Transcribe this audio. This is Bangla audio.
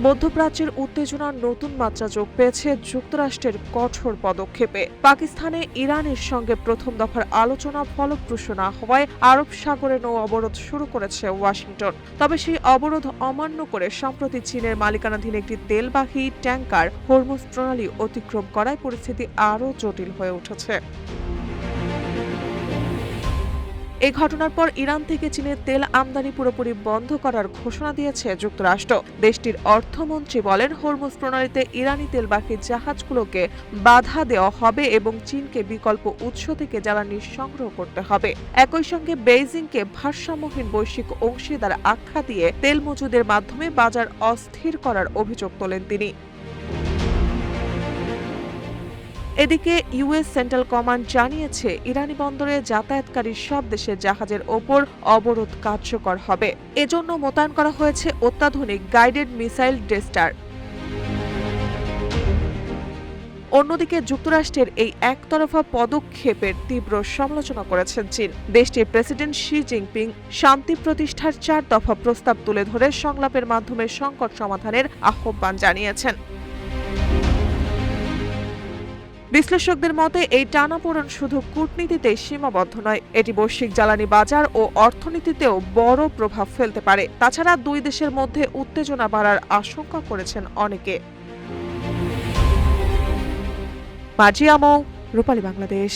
মধ্যপ্রাচ্যের উত্তেজনার নতুন মাত্রা যোগ পেয়েছে যুক্তরাষ্ট্রের কঠোর পদক্ষেপে। পাকিস্তানে ইরানের সঙ্গে প্রথম দফার আলোচনা ফলপ্রসূ না হওয়ায় আরব সাগরে নৌ অবরোধ শুরু করেছে ওয়াশিংটন। তবে সেই অবরোধ অমান্য করে সম্প্রতি চীনের মালিকানাধীন একটি তেলবাহী ট্যাংকার হরমুজ প্রণালী অতিক্রম করায় পরিস্থিতি আরও জটিল হয়ে উঠেছে। এই ঘটনার পর ইরান থেকে চীনের তেল আমদানি পুরোপুরি বন্ধ করার ঘোষণা দিয়েছে যুক্তরাষ্ট্র। দেশটির অর্থমন্ত্রী বলেন, হরমুজ প্রণালীতে ইরানি তেলবাহী জাহাজগুলোকে বাধা দেওয়া হবে এবং চীনকে বিকল্প উৎস থেকে জ্বালানি সংগ্রহ করতে হবে। একই সঙ্গে বেইজিংকে ভারসাম্যহীন বৈশ্বিক অংশীদার আখ্যা দিয়ে তেল মজুদের মাধ্যমে বাজার অস্থির করার অভিযোগ তোলেন তিনি। এদিকে ইউএস সেন্ট্রাল কমান্ড জানিয়েছে, ইরানি বন্দরে যাতায়াতকারী সব দেশের জাহাজের ওপর অবরোধ কার্যকর হবে। এজন্য মোতায়েন করা হয়েছে অত্যাধুনিক গাইডেড মিসাইল ডেস্টার। অন্যদিকে যুক্তরাষ্ট্রের এই একতরফা পদক্ষেপের তীব্র সমালোচনা করেছেন চীন। দেশটির প্রেসিডেন্ট শি জিনপিং শান্তি প্রতিষ্ঠার 4 দফা প্রস্তাব তুলে ধরে সংলাপের মাধ্যমে সংকট সমাধানের আহ্বান জানিয়েছেন। বিশ্লেষকদের মতে এই টানাপোড়েন শুধু কূটনীতিতেই সীমাবদ্ধ নয়, এটি বৈশ্বিক জ্বালানি বাজার ও অর্থনীতিতেও বড় প্রভাব ফেলতে পারে। তাছাড়া দুই দেশের মধ্যে উত্তেজনা বাড়ার আশঙ্কা করেছেন অনেকে। মার্জিয়া মৌ, রূপালী বাংলাদেশ।